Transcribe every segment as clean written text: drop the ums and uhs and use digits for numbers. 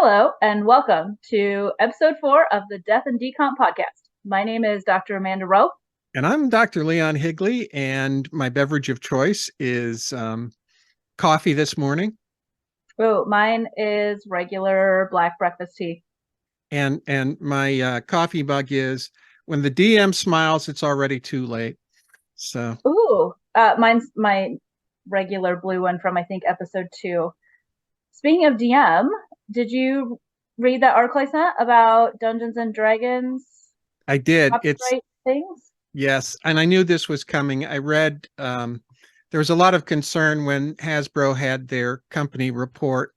Hello, and welcome to episode 4 of the Death and Decomp podcast. My name is Dr. Amanda Rowe. And I'm Dr. Leon Higley, and my beverage of choice is coffee this morning. Oh, mine is regular black breakfast tea. And my coffee mug is when the DM smiles, it's already too late. So, Ooh, mine's my regular blue one from, I think, episode 2. Speaking of DM, did you read that article I sent about Dungeons and Dragons I did. It's copyright things? Yes, and I knew this was coming. I read there was a lot of concern when Hasbro had their company report,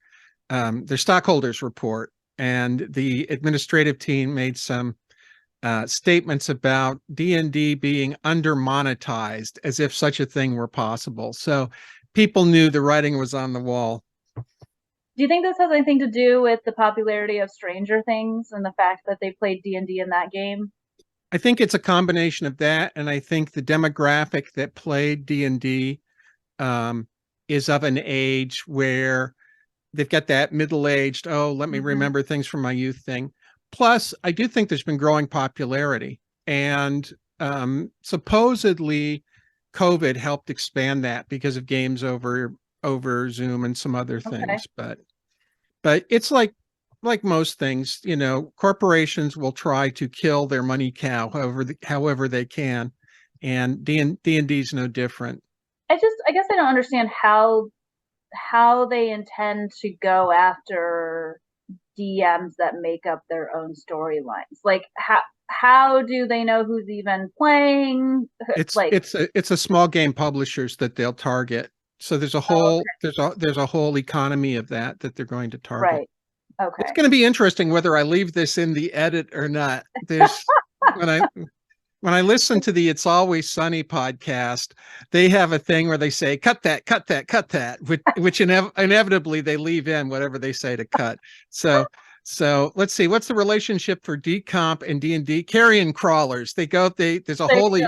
their stockholders report, and the administrative team made some statements about DnD being under monetized, as if such a thing were possible. So people knew the writing was on the wall. Do you think this has anything to do with the popularity of Stranger Things and the fact that they played D&D in that game? I think it's a combination of that, and I think the demographic that played D&D is of an age where they've got that middle-aged, oh, let me remember things from my youth thing. Plus, I do think there's been growing popularity, and supposedly COVID helped expand that because of games over Zoom and some other things. But it's like most things, corporations will try to kill their money cow however they can, and D&D is no different. I guess I don't understand how they intend to go after DMs that make up their own storylines. Like how do they know who's even playing? It's Like, it's a small game publishers that they'll target. So there's a oh, whole okay, there's a whole economy of that they're going to target. right. It's Okay. going to be interesting whether I leave this in the edit or not. There's when I when I listen to the It's Always Sunny podcast, they have a thing where they say, cut that, cut that, cut that, which inevitably they leave in whatever they say to cut. So, so let's see, what's the relationship for Decomp and D&D? Carrion crawlers. There's There you go.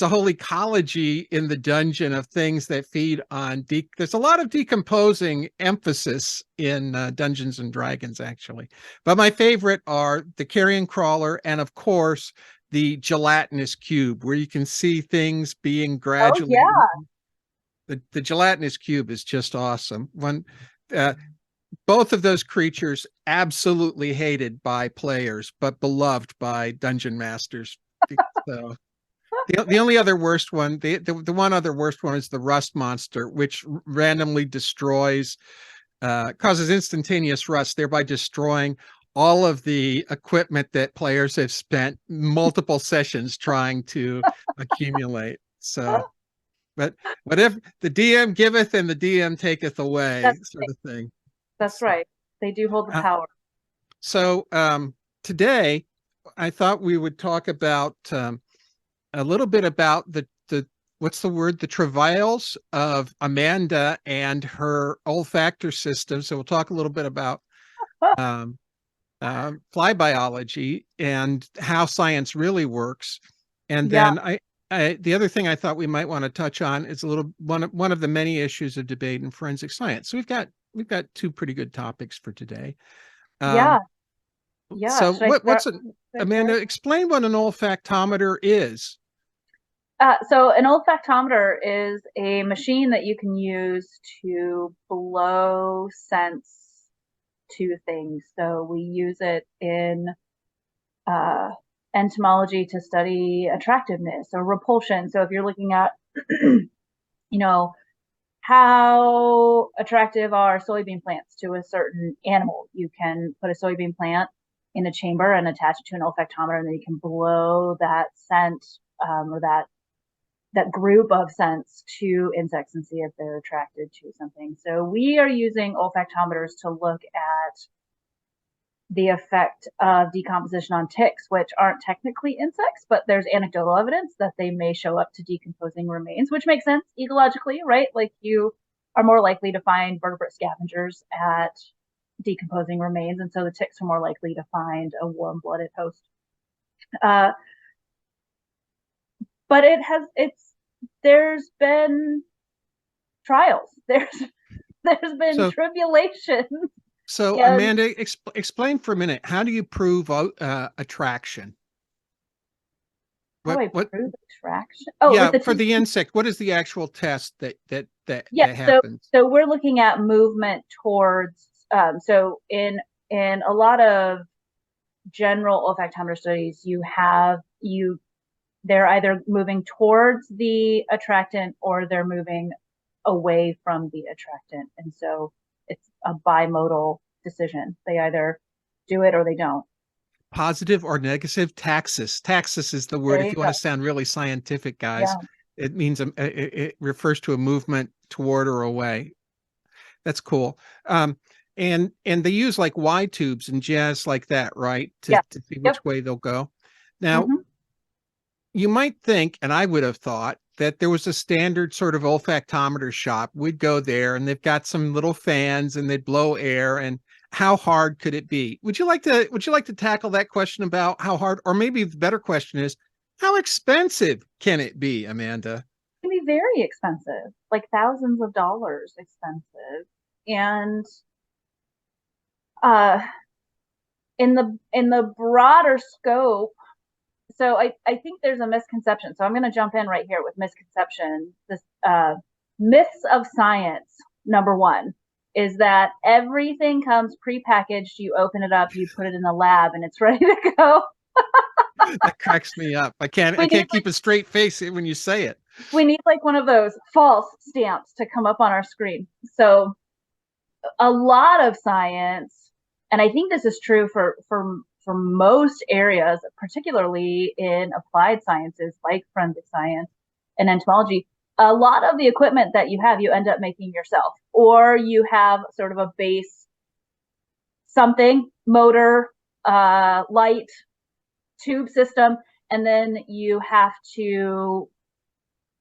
a whole ecology in the dungeon of things that feed on, there's a lot of decomposing emphasis in Dungeons and Dragons, actually. But my favorite are the carrion crawler and, of course, the gelatinous cube, where you can see things being Oh gradually. yeah. The gelatinous cube is just awesome. Uh, Both of those creatures absolutely hated by players, but beloved by dungeon masters. So the only other worst one, the one other worst one is the rust monster, which randomly destroys, causes instantaneous rust, thereby destroying all of the equipment that players have spent multiple sessions trying to accumulate. So, but what if the DM giveth and the DM taketh away, That's sort of thing. that's So, right. They do hold the uh, power. so today, I thought we would talk about a little bit about the what's the word, the travails of Amanda and her olfactor system. So we'll talk a little bit about um, fly biology and how science really works. And Yeah. then the other thing I thought we might want to touch on is a little one of the many issues of debate in forensic science. So we've got two pretty good topics for today. Yeah. Um, Yeah. so Should I start? Should I Amanda, start? explain what an olfactometer is. So an olfactometer is a machine that you can use to blow scents to things. So we use it in uh, entomology to study attractiveness or repulsion. So if you're looking at, you know, how attractive are soybean plants to a certain animal, you can put a soybean plant in a chamber and attach it to an olfactometer, and then you can blow that scent or that group of scents to insects and see if they're attracted to something. So we are using olfactometers to look at the effect of decomposition on ticks, which aren't technically insects, but there's anecdotal evidence that they may show up to decomposing remains, which makes sense ecologically, right? Like you are more likely to find vertebrate scavengers at decomposing remains, and so the ticks are more likely to find a warm-blooded host. Uh, but there's been trials. There's been So tribulations So And Amanda, explain for a minute, how do you prove attraction? how do I What prove attraction? Oh, with Yeah, the for tick. the insect, what is the actual test Yeah. that So happens? so we're looking at movement towards. So in a lot of general olfactometer studies, they're either moving towards the attractant or they're moving away from the attractant, and so it's a bimodal decision. They either do it or they don't. Positive or negative? Taxis. Taxis is the word. There If you you want go. to sound really scientific, guys, Yeah. it means it refers to a movement toward or away. That's cool. Um, and they use like Y tubes and jazz like that, right? Yeah. To see Yep. which way they'll go. Now, Hmm. you might think, and I would have thought, that there was a standard sort of olfactometer shop. We'd go there and they've got some little fans and they'd blow air, and how hard could it be? Would you like to tackle that question about how hard, or maybe the better question is, how expensive can it be, Amanda? It can be very expensive, like thousands of dollars expensive. And uh, in the broader scope, so I think there's a misconception. So I'm going to jump in right here with misconception. This myths of science. Number one is that everything comes prepackaged. You open it up, you put it in the lab, and it's ready to go. That cracks me up. I We need can't like keep a straight face when you say it. we need like one of those false stamps to come up on our screen. So a lot of science, and I think this is true for most areas, particularly in applied sciences like forensic science and entomology. A lot of the equipment that you end up making yourself, or you have sort of a base something motor, light, tube system, and then you have to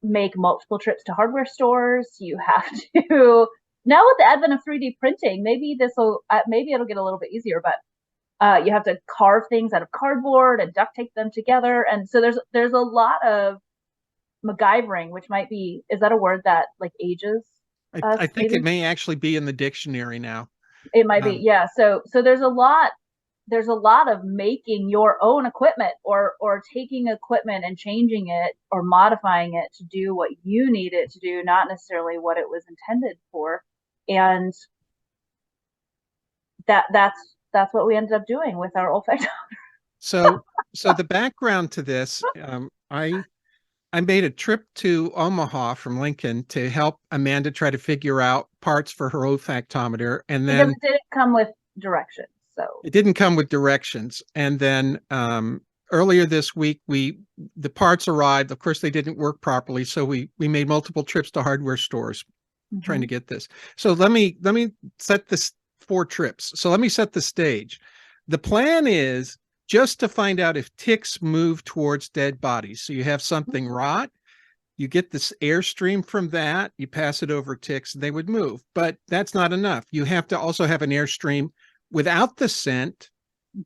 make multiple trips to hardware stores. You have to now with the advent of 3D printing, maybe it'll get a little bit easier, but you have to carve things out of cardboard and duct tape them together, and so there's a lot of MacGyvering, which might be, is that a word that like ages us? I think it Maybe may actually be in the dictionary now. it might be, Um, yeah. So there's a lot of making your own equipment or taking equipment and changing it or modifying it to do what you need it to do, not necessarily what it was intended for. And that's what we ended up doing with our olfactometer. so so the background to this, I made a trip to Omaha from Lincoln to help Amanda try to figure out parts for her olfactometer, and Because then it didn't come with directions. So it didn't come with directions. And then earlier this week, the parts arrived. Of course, they didn't work properly, so we made multiple trips to hardware stores trying to mhm. get this. So let me set this 4 trips. So let me set the stage. The plan is just to find out if ticks move towards dead bodies. So you have something rot, you get this airstream from that, you pass it over ticks, they would move. But that's not enough. You have to also have an airstream without the scent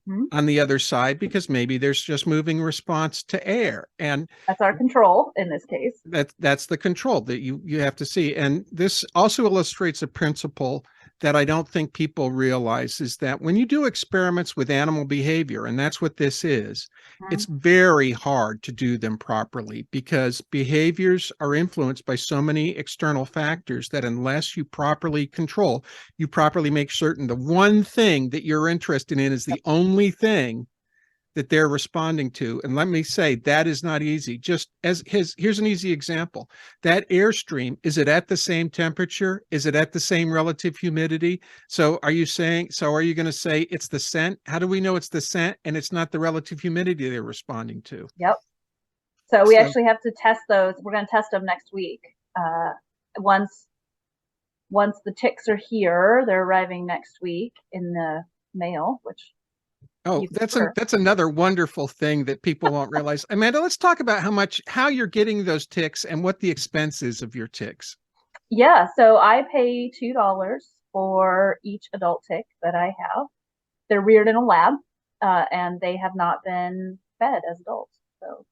Mhm. on the other side, because maybe there's just moving response to air. And That's our control in this case. that's the control that you have to see. And this also illustrates a principle that I don't think people realize, is that when you do experiments with animal behavior, and that's what this is, it's Mhm. very hard to do them properly, because behaviors are influenced by so many external factors that unless you properly control, you properly make certain the one thing that you're interested in is the only thing that they're responding to. And let me say, that is not easy. Just as here's an easy example. That airstream, is it at the same temperature? Is it at the same relative humidity? So are you going to say it's the scent? How do we know it's the scent and it's not the relative humidity they're responding to? Yep. So we So actually have to test those. We're going to test them next week. Once once the ticks are here, they're arriving next week in the mail, which oh, you prefer. that's another wonderful thing that people won't realize. Amanda, let's talk about how you're getting those ticks and what the expense is of your ticks. Yeah, so I pay $2 for each adult tick that I have. They're reared in a lab, and they have not been fed as adults. So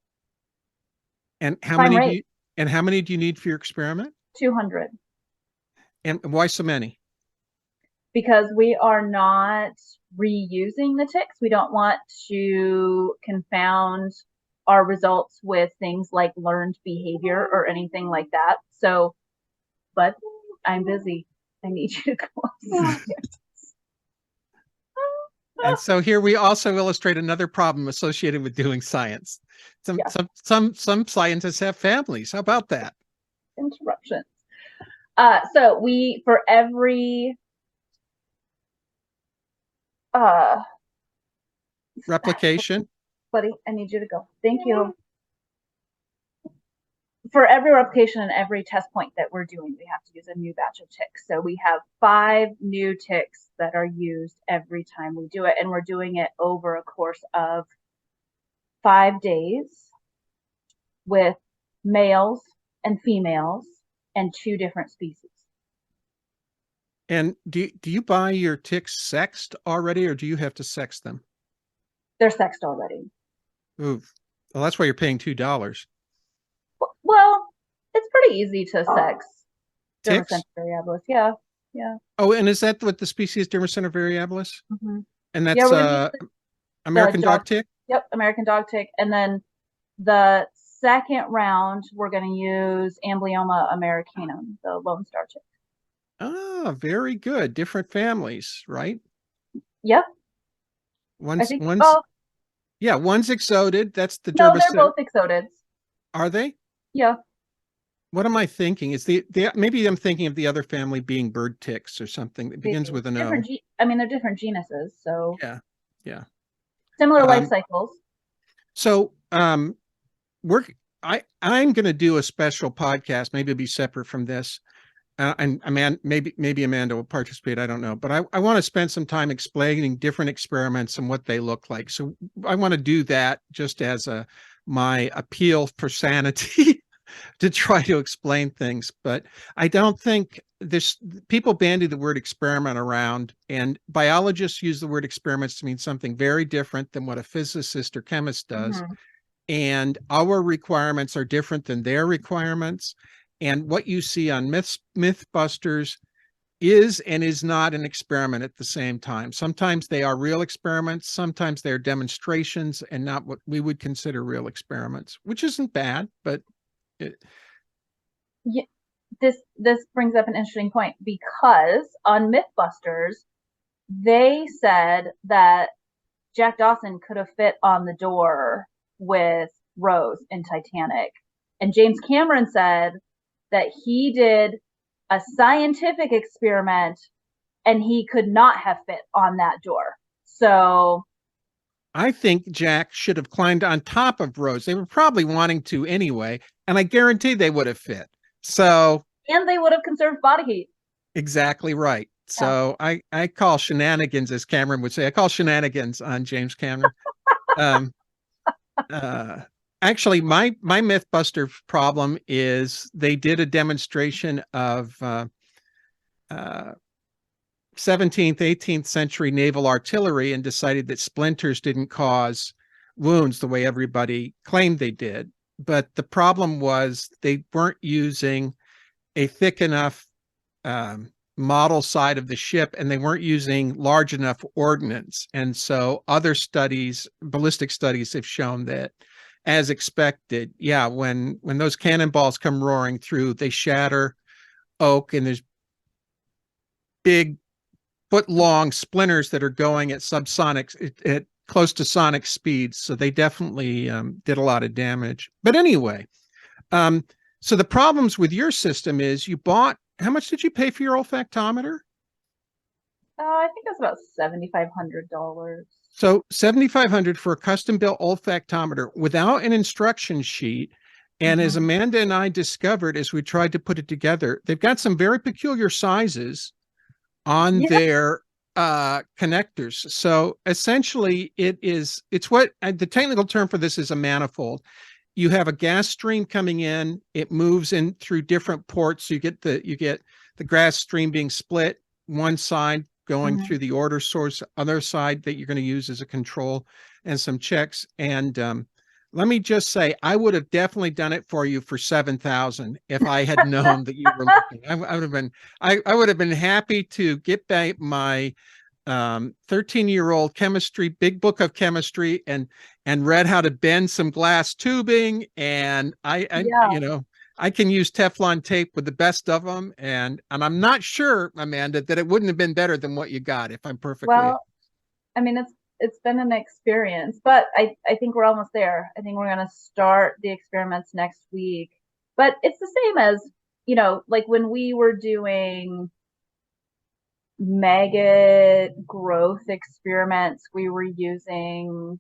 And how prime many do rate, you and how many do you need for your experiment? 200. And why so many? because we are not reusing the ticks. We don't want to confound our results with things like learned behavior or anything like that. So, but I'm busy. I need you to go. And so here we also illustrate another problem associated with doing science. Yeah. Some scientists have families. How about that? Interruptions. So we, for every replication. Buddy, I need you to go. Thank you. For every replication and every test point that we're doing, we have to use a new batch of ticks. So we have 5 new ticks that are used every time we do it, and we're doing it over a course of 5 days with males and females and 2 different species. And do you buy your ticks sexed already, or do you have to sex them? They're sexed already. Ooh, well, that's why you're paying $2. Well, it's pretty easy to sex Ticks? Dermacentra variabilis. Yeah, yeah. Oh, and is that what the species Dermacentra variabilis? Mm-hmm. And that's American dog tick? Yep, American dog tick. And then the second round, we're going to use Amblyomma americanum, the Lone Star tick. Ah, very good. Different families, right? Yep. One's exoded. That's the No, they're Dermacentra. both exodeds. Are they? Yeah. What am I thinking? Is maybe I'm thinking of the other family being bird ticks or something that begins with an O. I mean, they're different genuses, so yeah. Similar life cycles. So I'm going to do a special podcast. Maybe it'll be separate from this. And maybe Amanda will participate. I don't know, but I want to spend some time explaining different experiments and what they look like. So I want to do that just as my appeal for sanity to try to explain things. But I don't think people bandy the word experiment around, and biologists use the word experiments to mean something very different than what a physicist or chemist does. Mm-hmm. And our requirements are different than their requirements. And what you see on Mythbusters is and is not an experiment at the same time. Sometimes they are real experiments. Sometimes they're demonstrations and not what we would consider real experiments, which isn't bad, but yeah, this brings up an interesting point, because on Mythbusters, they said that Jack Dawson could have fit on the door with Rose in Titanic. And James Cameron said that he did a scientific experiment and he could not have fit on that door. So I think Jack should have climbed on top of Rose. They were probably wanting to anyway, and I guarantee they would have fit. So, and they would have conserved body heat. Exactly right. So yeah. I call shenanigans, as Cameron would say. I call shenanigans on James Cameron. Actually, my Mythbuster problem is they did a demonstration of 17th, 18th century naval artillery and decided that splinters didn't cause wounds the way everybody claimed they did. But the problem was they weren't using a thick enough model side of the ship, and they weren't using large enough ordnance. And so other studies, ballistic studies, have shown that, as expected, when those cannonballs come roaring through, they shatter oak, and there's big foot-long splinters that are going at subsonic, at close to sonic speeds. So they definitely did a lot of damage. But anyway, so the problems with your system is you bought, how much did you pay for your olfactometer? I think that's about $7,500. So $7,500 for a custom-built olfactometer without an instruction sheet. And as Amanda and I discovered as we tried to put it together, they've got some very peculiar sizes on their connectors. So essentially, it's what the technical term for this is a manifold. You have a gas stream coming in, it moves in through different ports. So you get the gas stream being split, one side going through the order source, other side that you're going to use as a control and some checks. And let me just say, I would have definitely done it for you for 7,000 if I had known that you were looking. I would have been, I would have been happy to get back my 13-year-old chemistry big book of chemistry and read how to bend some glass tubing, and Yeah. you know, I can use Teflon tape with the best of them, and I'm not sure, Amanda, that it wouldn't have been better than what you got, if I'm perfectly honest. Well, I mean, it's been an experience, but I think we're almost there. I think we're gonna start the experiments next week. But it's the same as, like when we were doing maggot growth experiments, we were using,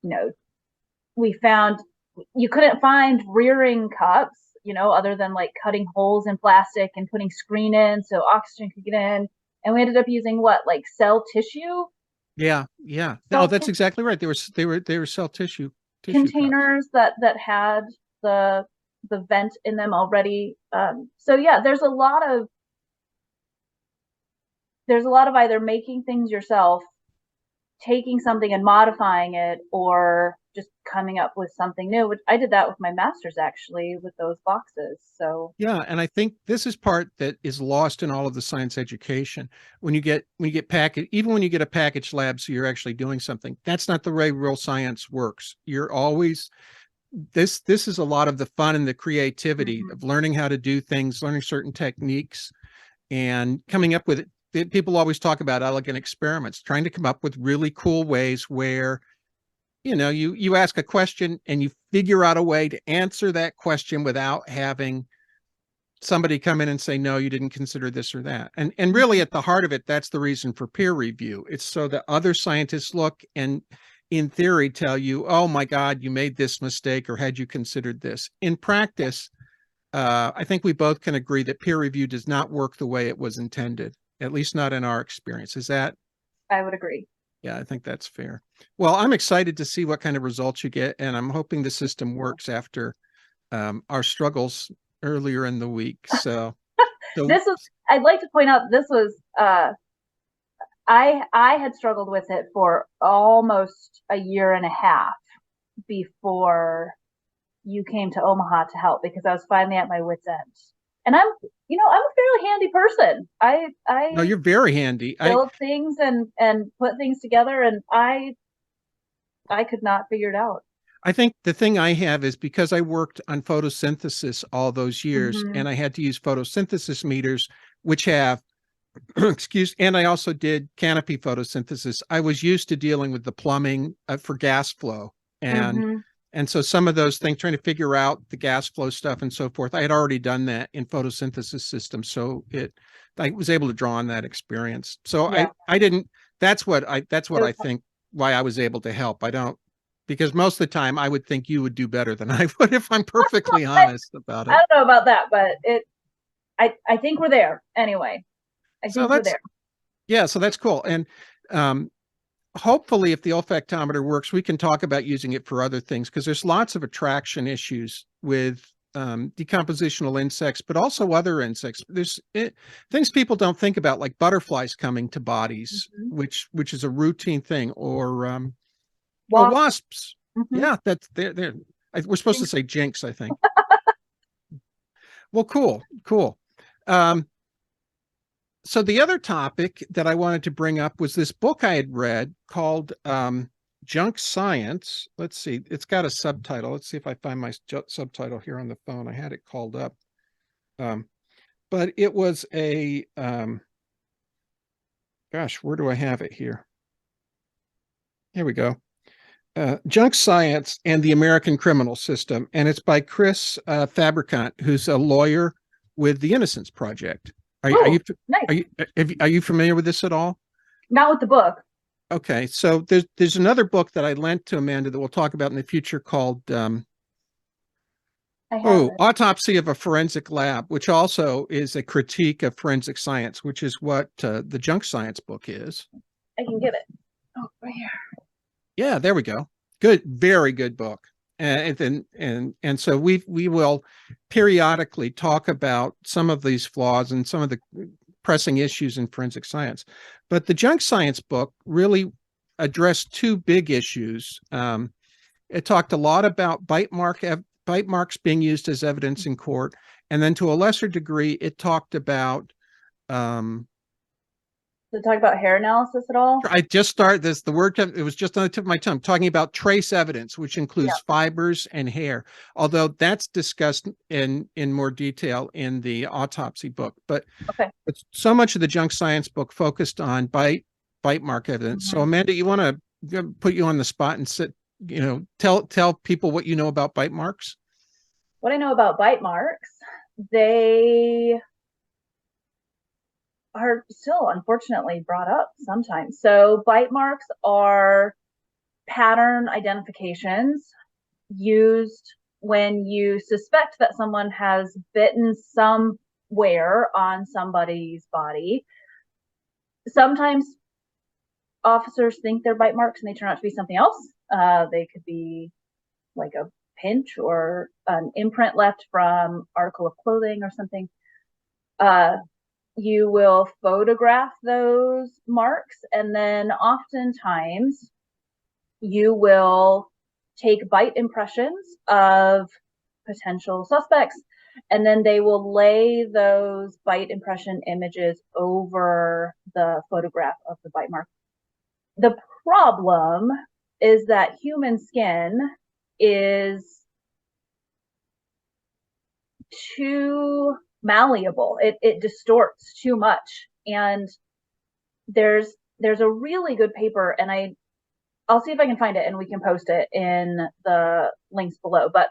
you know, we found you couldn't find rearing cups, other than like cutting holes in plastic and putting screen in so oxygen could get in. And we ended up using what, like cell tissue? Yeah, yeah. No, Cell that's exactly right. They were cell tissue cups. containers that had the vent in them already. So yeah, there's a lot of either making things yourself, taking something and modifying it, or just coming up with something new. Which I did that with my master's actually with those boxes. So Yeah, and I think this is part that is lost in all of the science education. When you get package, even when you get a package lab, so you're actually doing something. That's not the way real science works. You're always this is a lot of the fun and the creativity mhm. of learning how to do things, learning certain techniques, and coming up with it. People always talk about elegant experiments, trying to come up with really cool ways where you ask a question and you figure out a way to answer that question without having somebody come in and say, no, you didn't consider this or that. And really at the heart of it, that's the reason for peer review. It's so that other scientists look and in theory tell you, oh my God, you made this mistake, or had you considered this? In practice, I think we both can agree that peer review does not work the way it was intended, at least not in our experience. Is that? I would agree. Yeah, I think that's fair. Well, I'm excited to see what kind of results you get, and I'm hoping the system works after our struggles earlier in the week. So This was I'd like to point out this was I had struggled with it for almost a year and a half before you came to Omaha to help, because I was finally at my wit's end. And I'm a fairly handy person. no, I you're very handy. build things and put things together, and I could not figure it out. I think the thing I have is because I worked on photosynthesis all those years, Mm-hmm. and I had to use photosynthesis meters, which have and I also did canopy photosynthesis. I was used to dealing with the plumbing for gas flow, and Mm-hmm. and so some of those things, trying to figure out the gas flow stuff and so forth, I had already done that in photosynthesis systems, so I was able to draw on that experience. So Yeah. I didn't. That's what It I was, think why I was able to help. I don't, because most of the time I would think you would do better than I would, if I'm perfectly I, honest about I it. don't know about that, but I think we're there anyway. I So think we're that's there. Yeah, so that's cool. And um, hopefully, if the olfactometer works, we can talk about using it for other things, because there's lots of attraction issues with decompositional insects, but also other insects. Things people don't think about, like butterflies coming to bodies, Mm-hmm. which is a routine thing, or Wasp. wasps. Mm-hmm. Yeah, that's they're we're supposed to say jinx, I think. Well, cool, cool. Um, so the other topic that I wanted to bring up was this book I had read called Junk Science. Let's see, it's got a subtitle. Let's see if I find my subtitle here on the phone. I had it called up. But it was gosh, where do I have it here? Here we go. Junk Science and the American Criminal System. And it's by Chris Fabricant, who's a lawyer with the Innocence Project. Are, are Oh, you nice. are you familiar with this at all? Not with the book. Okay, so there's another book that I lent to Amanda that we'll talk about in the future called I have it. Autopsy of a Forensic Lab, which also is a critique of forensic science, which is what the Junk Science book is. I can get it. Oh, right here. Yeah, there we go. Good, very good book. And so we will periodically talk about some of these flaws and some of the pressing issues in forensic science. But the Junk Science book really addressed two big issues. It talked a lot about bite marks being used as evidence in court. And then to a lesser degree, it talked about, Did it talk about hair analysis at all? I just started this, it was just on the tip of my tongue, talking about trace evidence, which includes fibers and hair, although that's discussed in more detail in the autopsy book. But so much of the junk science book focused on bite mark evidence. So Amanda, you want to put you on the spot and tell people what you know about bite marks? What I know about bite marks, they are still unfortunately brought up sometimes. So bite marks are pattern identifications used when you suspect that someone has bitten somewhere on somebody's body. Sometimes officers think they're bite marks and they turn out to be something else. They could be like a pinch or an imprint left from article of clothing or something. You will photograph those marks, and then oftentimes you will take bite impressions of potential suspects, and then they will lay those bite impression images over the photograph of the bite mark. The problem is that human skin is too malleable. It distorts too much. And there's a really good paper, and I'll see if I can find it and we can post it in the links below. But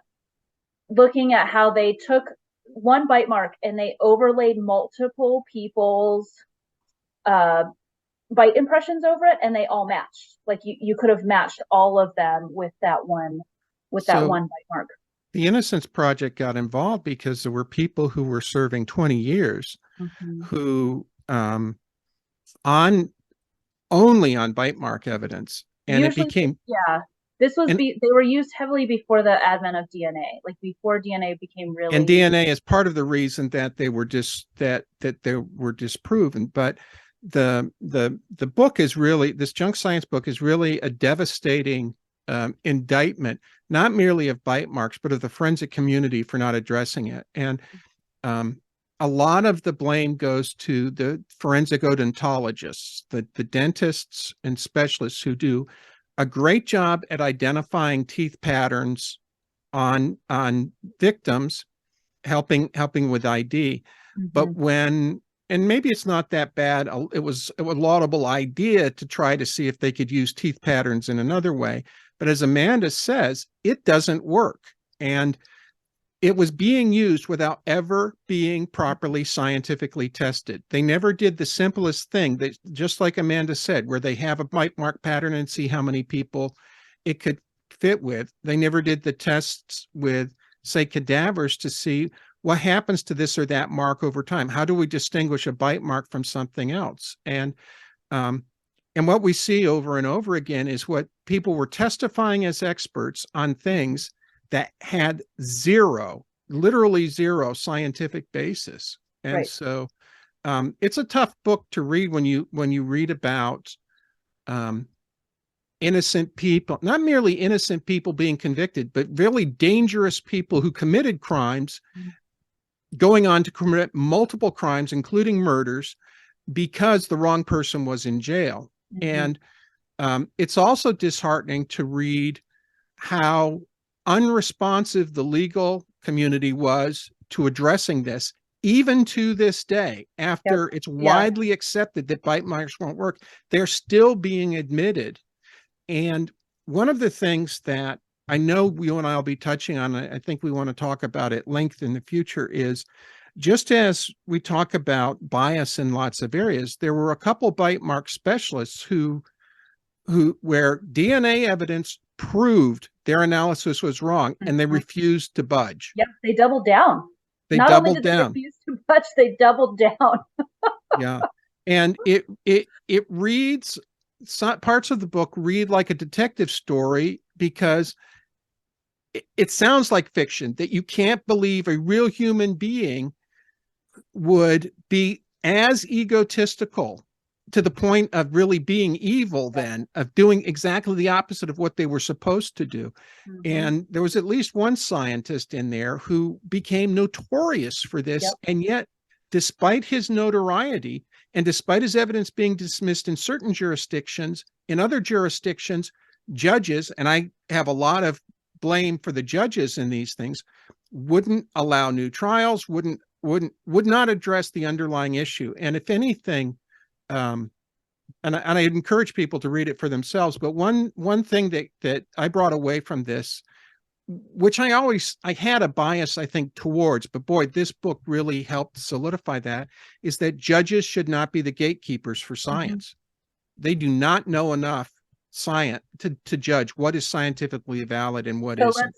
looking at how they took one bite mark and they overlaid multiple people's bite impressions over it, and they all matched. Like you could have matched all of them with that one bite mark. The Innocence Project got involved because there were people who were serving 20 years who only on bite mark evidence. And usually, it became this was they were used heavily before the advent of DNA, like before DNA became really. And DNA is part of the reason that they were that they were disproven. But the book is really, this junk science book is really a devastating indictment, not merely of bite marks, but of the forensic community for not addressing it. And a lot of the blame goes to the forensic odontologists, the dentists and specialists who do a great job at identifying teeth patterns on victims, helping with ID. But when, and maybe it's not that bad, it was a laudable idea to try to see if they could use teeth patterns in another way. But as Amanda says, it doesn't work. And it was being used without ever being properly scientifically tested. They never did the simplest thing, that, just like Amanda said, where they have a bite mark pattern and see how many people it could fit with. They never did the tests with, say, cadavers to see what happens to this or that mark over time. How do we distinguish a bite mark from something else? And what we see over and over again is what people were testifying as experts on things that had literally zero scientific basis. And so it's a tough book to read when you read about innocent people, not merely innocent people being convicted, but really dangerous people who committed crimes, going on to commit multiple crimes, including murders, because the wrong person was in jail. And it's also disheartening to read how unresponsive the legal community was to addressing this, even to this day, after it's widely accepted that bite marks won't work. They're still being admitted. And one of the things that I know you and I will be touching on, I think we want to talk about at length in the future, is just as we talk about bias in lots of areas, there were a couple bite mark specialists where DNA evidence proved their analysis was wrong, and they refused to budge. Yep, they doubled down. Not only did they refuse to budge, they doubled down. Yeah, and it reads, parts of the book read like a detective story, because it sounds like fiction, that you can't believe a real human being would be as egotistical to the point of really being evil, then of doing exactly the opposite of what they were supposed to do. Mhm. And there was at least one scientist in there who became notorious for this. Yep. And yet, despite his notoriety and despite his evidence being dismissed in certain jurisdictions, in other jurisdictions, judges, and I have a lot of blame for the judges in these things, wouldn't allow new trials, would not address the underlying issue. And if anything, and I encourage people to read it for themselves. But one thing that I brought away from this, which I had a bias, I think, towards, but boy, this book really helped solidify that, is that judges should not be the gatekeepers for science. Mm-hmm. They do not know enough science to judge what is scientifically valid and what isn't.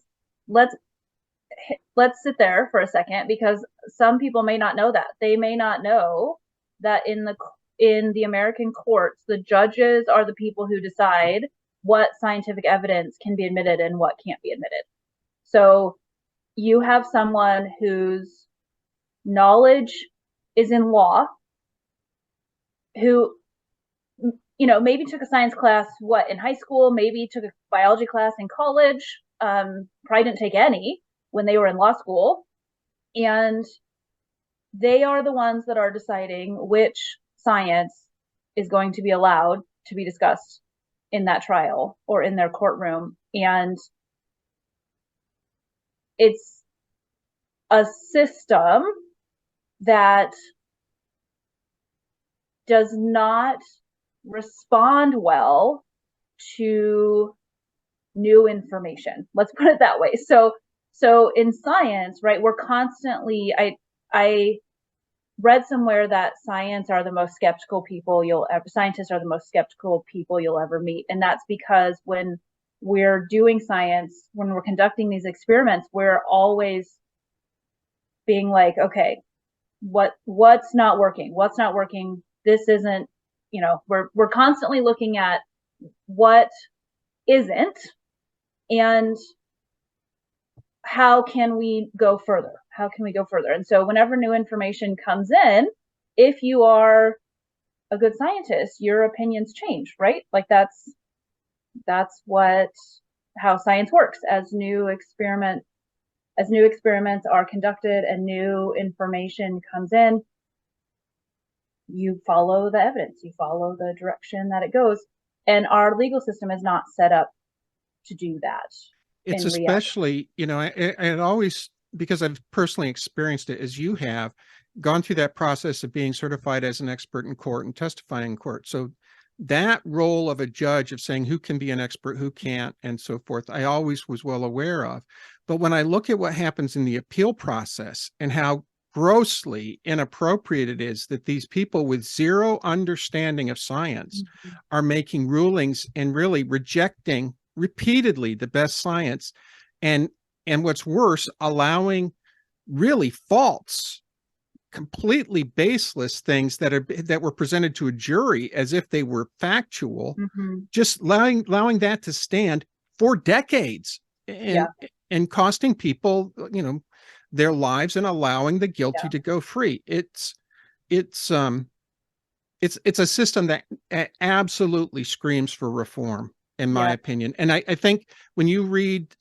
Let's sit there for a second, because some people may not know that. They may not know that in the American courts, the judges are the people who decide what scientific evidence can be admitted and what can't be admitted. So you have someone whose knowledge is in law, who, maybe took a science class, in high school, maybe took a biology class in college, probably didn't take any when they were in law school. And they are the ones that are deciding which science is going to be allowed to be discussed in that trial or in their courtroom. And it's a system that does not respond well to new information. Let's put it that way. So in science, right, we're constantly, I read somewhere that scientists are the most skeptical people you'll ever meet. And that's because when we're doing science, when we're conducting these experiments, we're always being like, okay, what's not working? What's not working? This isn't, we're constantly looking at what isn't, and how can we go further? And so whenever new information comes in, if you are a good scientist, your opinions change, right? Like that's how science works. As new experiments are conducted and new information comes in, you follow the evidence, you follow the direction that it goes. And our legal system is not set up to do that. It's especially, it always, because I've personally experienced it as you have, gone through that process of being certified as an expert in court and testifying in court. So that role of a judge of saying who can be an expert, who can't, and so forth, I always was well aware of. But when I look at what happens in the appeal process and how grossly inappropriate it is that these people with zero understanding of science are making rulings and really rejecting repeatedly the best science, and what's worse, allowing really false, completely baseless things that were presented to a jury as if they were factual, just allowing that to stand for decades and costing people, their lives, and allowing the guilty to go free. It's a system that absolutely screams for reform, in my opinion. And I think when you read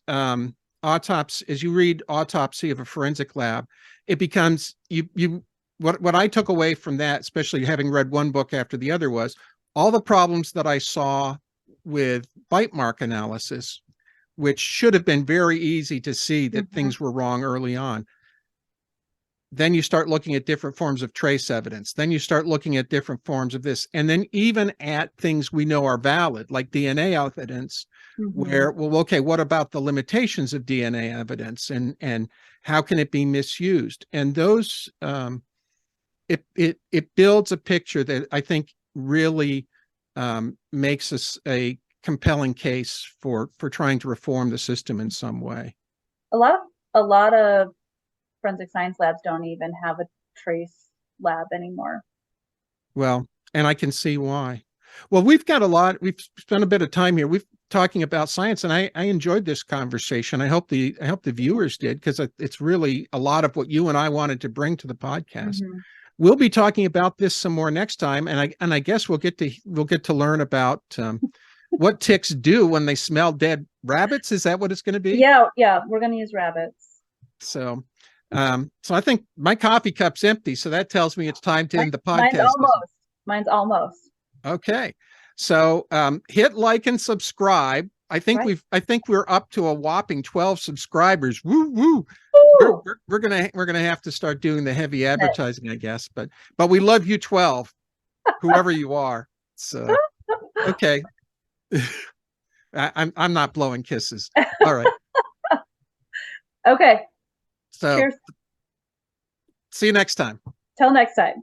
Autopsy of a Forensic Lab, it becomes what I took away from that, especially having read one book after the other, was all the problems that I saw with bite mark analysis, which should have been very easy to see that things were wrong early on. Then you start looking at different forms of trace evidence. Then you start looking at different forms of this. And then even at things we know are valid, like DNA evidence, where, well, okay, what about the limitations of DNA evidence, and how can it be misused? And those, it builds a picture that I think really makes us a compelling case for trying to reform the system in some way. A lot of forensic science labs don't even have a trace lab anymore. Well, and I can see why. Well, we've spent a bit of time here. We've talking about science, and I enjoyed this conversation. I hope the viewers did, because it's really a lot of what you and I wanted to bring to the podcast. we'll be talking about this some more next time, and I guess we'll get to learn about what ticks do when they smell dead rabbits. Is that what it's going to be? Yeah, we're going to use rabbits. So, so I think my coffee cup's empty, so that tells me it's time to end the podcast. Mine's almost. Okay. So, hit like and subscribe. I think we're up to a whopping 12 subscribers. Woo woo. We're gonna have to start doing the heavy advertising, I guess. But we love you 12, whoever you are. So okay. I'm not blowing kisses. All right. Okay. So cheers. See you next time. Till next time.